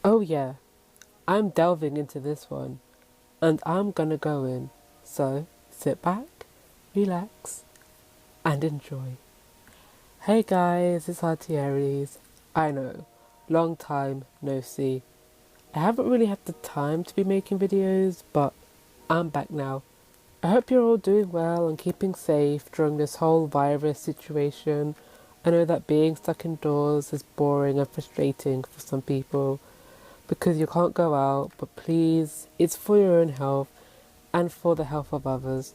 Oh yeah, I'm delving into this one, and I'm gonna go in. So sit back, relax, and enjoy. Hey guys, it's Auntie Aries. I know, long time no see. I haven't really had the time to be making videos, but I'm back now. I hope you're all doing well and keeping safe during this whole virus situation. I know that being stuck indoors is boring and frustrating for some people because you can't go out, but please, it's for your own health and for the health of others.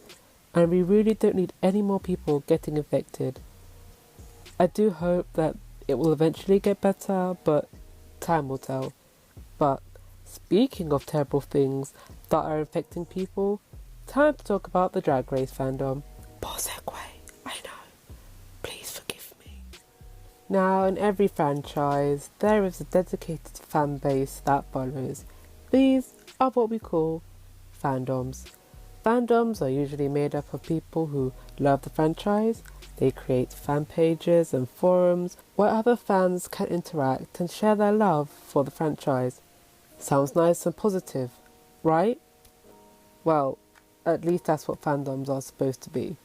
And we really don't need any more people getting infected. I do hope that it will eventually get better, but time will tell. But speaking of terrible things that are infecting people, time to talk about the Drag Race fandom. Poor segue, I know. Please forgive me. Now, in every franchise, there is a dedicated fan base that follows. These are what we call fandoms. Fandoms are usually made up of people who love the franchise. They create fan pages and forums where other fans can interact and share their love for the franchise. Sounds nice and positive, right? Well, at least that's what fandoms are supposed to be.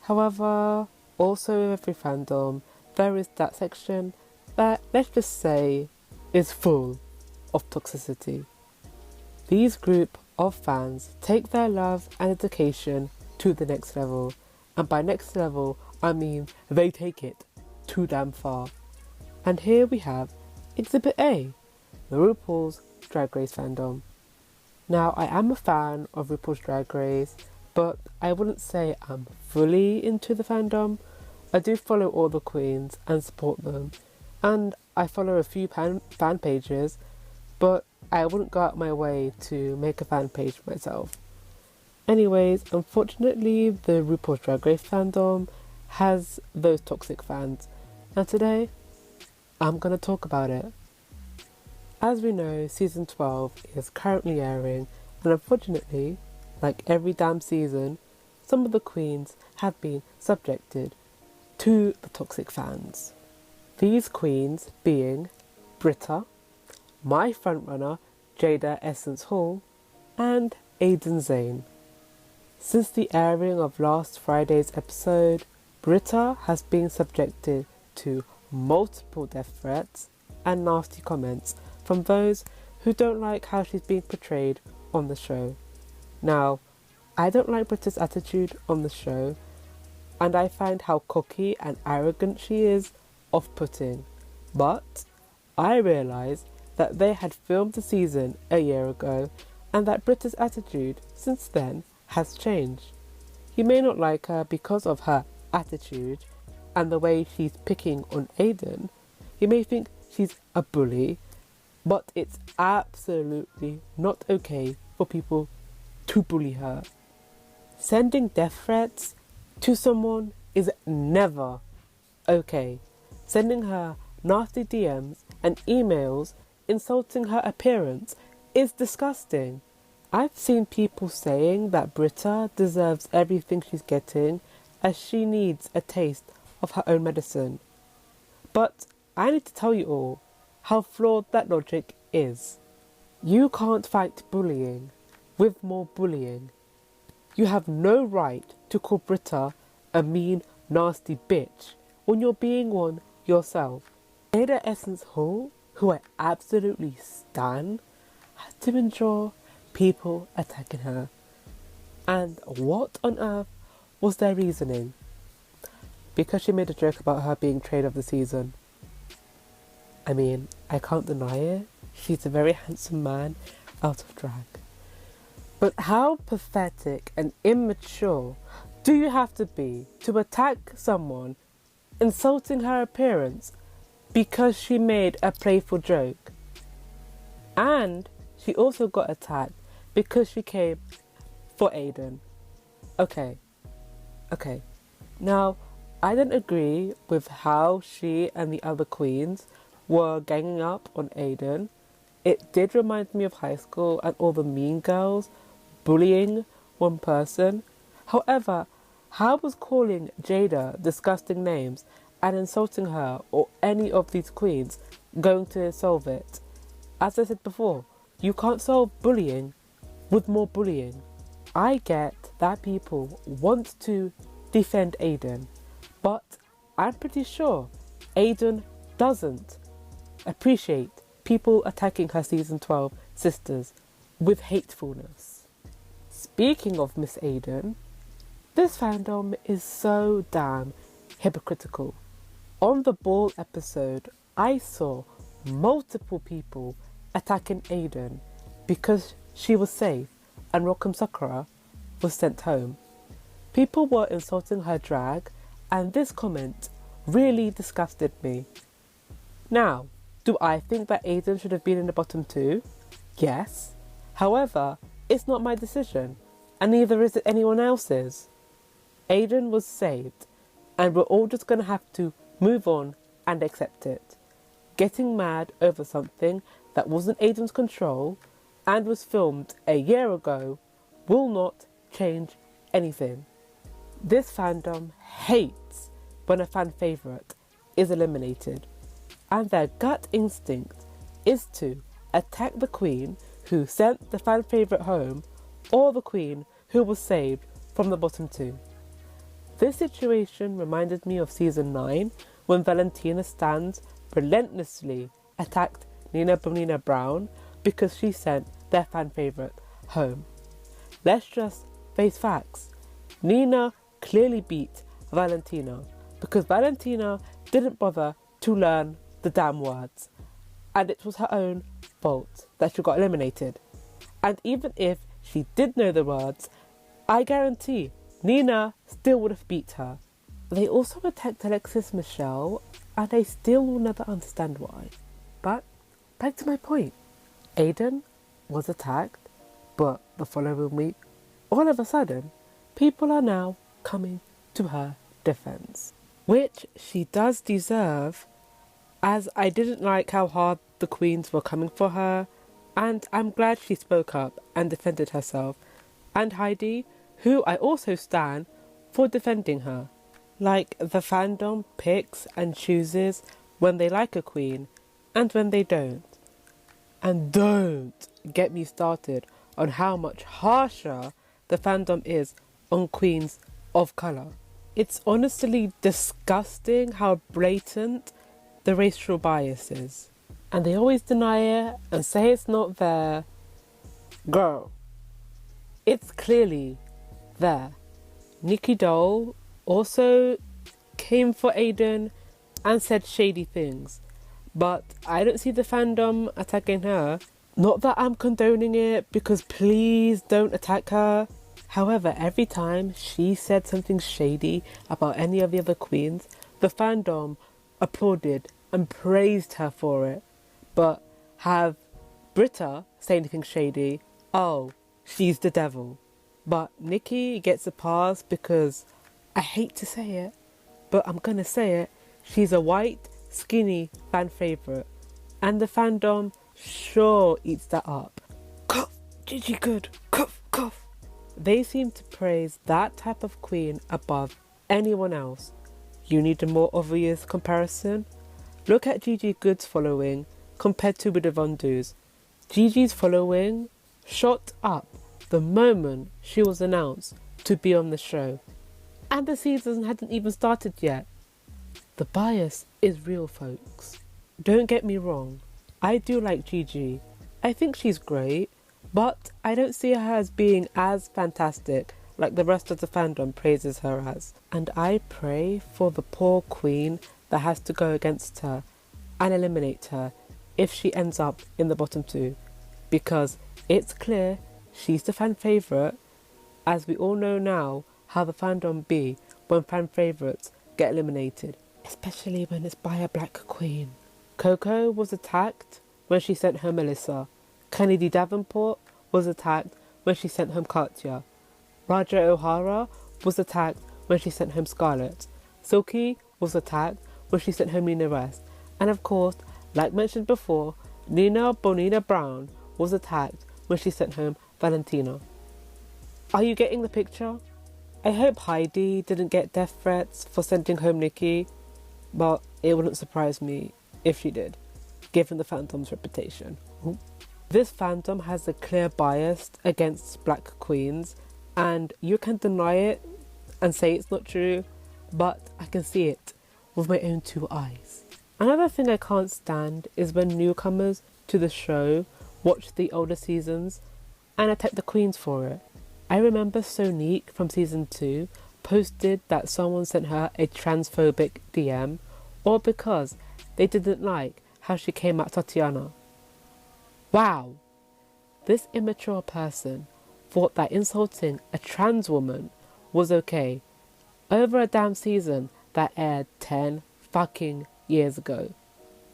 However, also in every fandom, there is that section that, let's just say, is full of toxicity. These group of fans take their love and dedication to the next level. And by next level, I mean they take it too damn far. And here we have Exhibit A, the RuPaul's Drag Race fandom. Now, I am a fan of RuPaul's Drag Race, but I wouldn't say I'm fully into the fandom. I do follow all the queens and support them, and I follow a few fan pages, but I wouldn't go out my way to make a fan page myself. Anyways, unfortunately, the RuPaul's Drag Race fandom has those toxic fans, and today, I'm going to talk about it. As we know, season 12 is currently airing, and unfortunately, like every damn season, some of the queens have been subjected to the toxic fans. These queens being Britta, my frontrunner Jada Essence Hall, and Aidan Zane. Since the airing of last Friday's episode, Britta has been subjected to multiple death threats and nasty comments from those who don't like how she's being portrayed on the show. Now, I don't like Britta's attitude on the show, and I find how cocky and arrogant she is off-putting. But I realise that they had filmed the season a year ago, and that Britta's attitude since then has changed. You may not like her because of her attitude and the way she's picking on Aidan. You may think she's a bully, but it's absolutely not okay for people to bully her. Sending death threats to someone is never okay. Sending her nasty DMs and emails insulting her appearance is disgusting. I've seen people saying that Britta deserves everything she's getting as she needs a taste of her own medicine. But I need to tell you all how flawed that logic is. You can't fight bullying with more bullying. You have no right to call Britta a mean, nasty bitch when you're being one yourself. Jada Essence Hall, who I absolutely stan, has to endure people attacking her. And what on earth was their reasoning? Because she made a joke about her being trade of the season. I mean, I can't deny it. She's a very handsome man out of drag. But how pathetic and immature do you have to be to attack someone insulting her appearance because she made a playful joke? And she also got attacked because she came for Aidan. Okay. Now, I don't agree with how she and the other queens were ganging up on Aidan. It did remind me of high school and all the mean girls bullying one person. However, how was calling Jada disgusting names and insulting her or any of these queens going to solve it? As I said before, you can't solve bullying with more bullying. I get that people want to defend Aidan, but I'm pretty sure Aidan doesn't appreciate people attacking her season 12 sisters with hatefulness. Speaking of Miss Aidan, this fandom is so damn hypocritical. On the ball episode, I saw multiple people attacking Aidan because she was safe and Rock'em Sakura was sent home. People were insulting her drag, and this comment really disgusted me. Now, do I think that Aidan should have been in the bottom 2? Yes. However, it's not my decision, and neither is it anyone else's. Aidan was saved, and we're all just going to have to move on and accept it. Getting mad over something that wasn't Aidan's control and was filmed a year ago will not change anything. This fandom hates when a fan favourite is eliminated, and their gut instinct is to attack the queen who sent the fan favourite home or the queen who was saved from the bottom 2. This situation reminded me of season 9 when Valentina Stans relentlessly attacked Nina Bonina Brown because she sent their fan favourite home. Let's just face facts. Nina clearly beat Valentina because Valentina didn't bother to learn the damn words, and it was her own fault that she got eliminated. And even if she did know the words, I guarantee Nina still would have beat her. They also attacked Alexis Michelle, and I still will never understand why. But back to my point. Aidan was attacked, but the following week, all of a sudden, people are now coming to her defense, which she does deserve, as I didn't like how hard the queens were coming for her, and I'm glad she spoke up and defended herself, and Heidi, who I also stan for defending her. Like, the fandom picks and chooses when they like a queen and when they don't. And don't get me started on how much harsher the fandom is on queens of colour. It's honestly disgusting how blatant the racial bias is. And they always deny it and say it's not there. Girl, it's clearly there. Nikki Doll also came for Aidan and said shady things, but I don't see the fandom attacking her. Not that I'm condoning it, because please don't attack her. However, every time she said something shady about any of the other queens, the fandom applauded and praised her for it. But have Britta say anything shady, oh, she's the devil. But Nikki gets a pass because, I hate to say it, but I'm gonna say it, she's a white, skinny fan favourite, and the fandom sure eats that up. Cough, Gigi good, cough, cough. They seem to praise that type of queen above anyone else. You need a more obvious comparison? Look at Gigi Good's following compared to Britta Von Du's. Gigi's following shot up the moment she was announced to be on the show. And the season hadn't even started yet. The bias is real, folks. Don't get me wrong. I do like Gigi. I think she's great, but I don't see her as being as fantastic like the rest of the fandom praises her as. And I pray for the poor queen that has to go against her and eliminate her if she ends up in the bottom 2. Because it's clear she's the fan favourite, as we all know now how the fandom be when fan favourites get eliminated, especially when it's by a black queen. Coco was attacked when she sent home Melissa. Kennedy Davenport was attacked when she sent home Katya. Raja O'Hara was attacked when she sent home Scarlett. Silky was attacked when she sent home Nina West. And of course, like mentioned before, Nina Bonina Brown was attacked when she sent home Valentina. Are you getting the picture? I hope Heidi didn't get death threats for sending home Nikki, but it wouldn't surprise me if she did, given the fandom's reputation. This fandom has a clear bias against black queens, and you can deny it and say it's not true, but I can see it with my own two eyes. Another thing I can't stand is when newcomers to the show watch the older seasons and attack the queens for it. I remember Sonique from season 2 posted that someone sent her a transphobic DM, all because they didn't like how she came at Tatiana. Wow! This immature person thought that insulting a trans woman was okay over a damn season that aired 10 fucking years ago.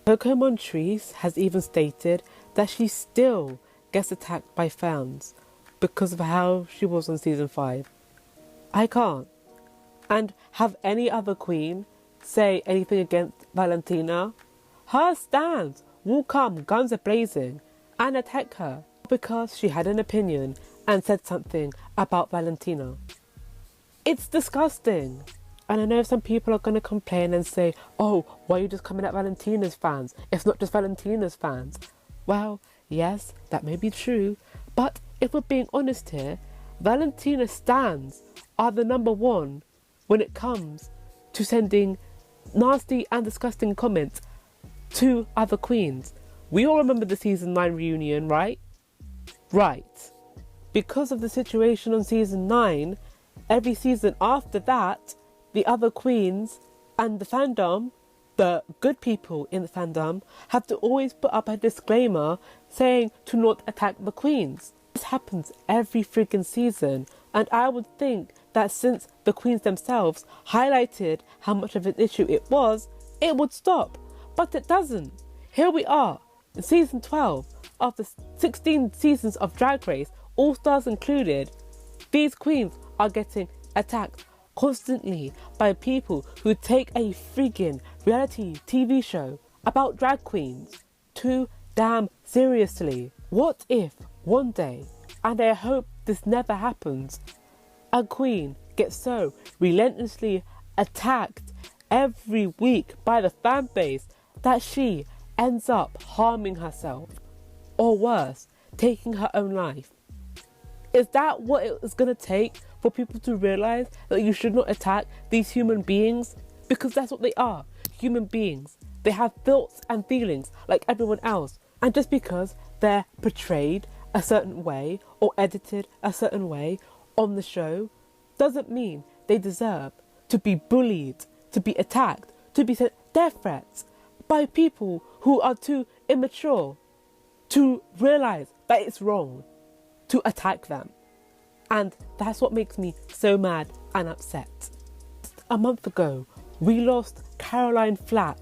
Coco Montrese has even stated that she still gets attacked by fans because of how she was on season 5. I can't. And have any other queen say anything against Valentina, her stans will come guns a-blazing and attack her because she had an opinion and said something about Valentina. It's disgusting. And I know some people are going to complain and say, oh, why are you just coming at Valentina's fans? It's not just Valentina's fans. Well, yes, that may be true. But if we're being honest here, Valentina stans are the number one when it comes to sending nasty and disgusting comments to other queens. We all remember the season 9 reunion, right? Right. Because of the situation on season 9, every season after that, the other queens and the fandom, the good people in the fandom, have to always put up a disclaimer saying to not attack the queens. This happens every friggin' season, and I would think that since the queens themselves highlighted how much of an issue it was, it would stop. But it doesn't. Here we are, in season 12, after 16 seasons of Drag Race, All Stars included, these queens are getting attacked constantly by people who take a friggin' reality TV show about drag queens too damn seriously. What if one day, and I hope this never happens, a queen gets so relentlessly attacked every week by the fan base that she ends up harming herself, or worse, taking her own life? Is that what it is going to take for people to realise that you should not attack these human beings? Because that's what they are, human beings. They have thoughts and feelings like everyone else. And just because they're portrayed a certain way or edited a certain way on the show doesn't mean they deserve to be bullied, to be attacked, to be sent death threats by people who are too immature to realise that it's wrong to attack them. And that's what makes me so mad and upset. A month ago, we lost Caroline Flack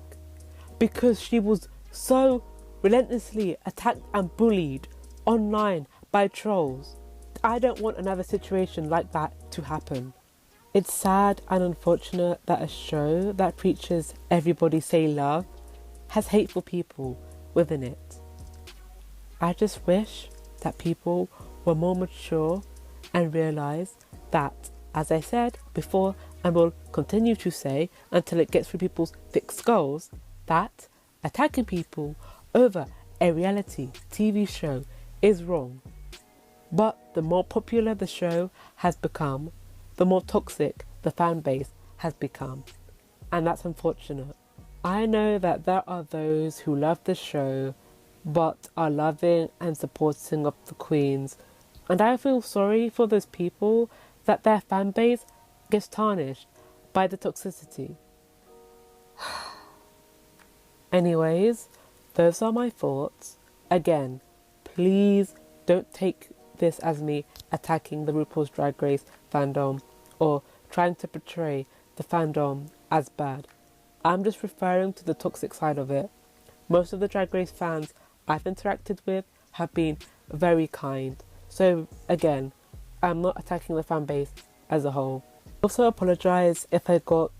because she was so relentlessly attacked and bullied online by trolls. I don't want another situation like that to happen. It's sad and unfortunate that a show that preaches everybody say love has hateful people within it. I just wish that people were more mature and realise that, as I said before and will continue to say until it gets through people's thick skulls, that attacking people over a reality TV show is wrong. But the more popular the show has become, the more toxic the fan base has become. And that's unfortunate. I know that there are those who love the show but are loving and supporting of the queens, and I feel sorry for those people that their fan base gets tarnished by the toxicity. Anyways, those are my thoughts. Again, please don't take this as me attacking the RuPaul's Drag Race fandom or trying to portray the fandom as bad. I'm just referring to the toxic side of it. Most of the Drag Race fans I've interacted with have been very kind. So again, I'm not attacking the fan base as a whole. I also apologise if I got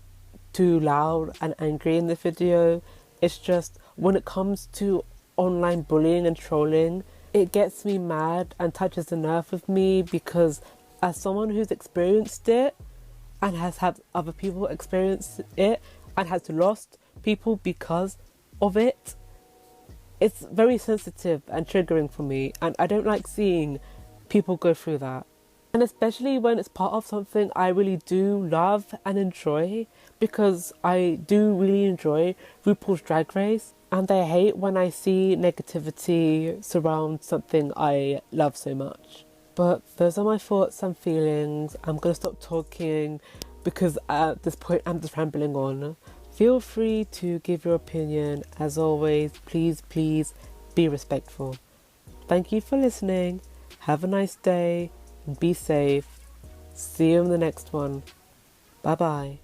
too loud and angry in the video. It's just when it comes to online bullying and trolling, it gets me mad and touches the nerve with me, because as someone who's experienced it and has had other people experience it and has lost people because of it, it's very sensitive and triggering for me, and I don't like seeing people go through that. And especially when it's part of something I really do love and enjoy, because I do really enjoy RuPaul's Drag Race, and I hate when I see negativity surround something I love so much. But those are my thoughts and feelings. I'm going to stop talking because at this point I'm just rambling on. Feel free to give your opinion. As always, please be respectful. Thank you for listening. Have a nice day and be safe. See you in the next one. Bye bye.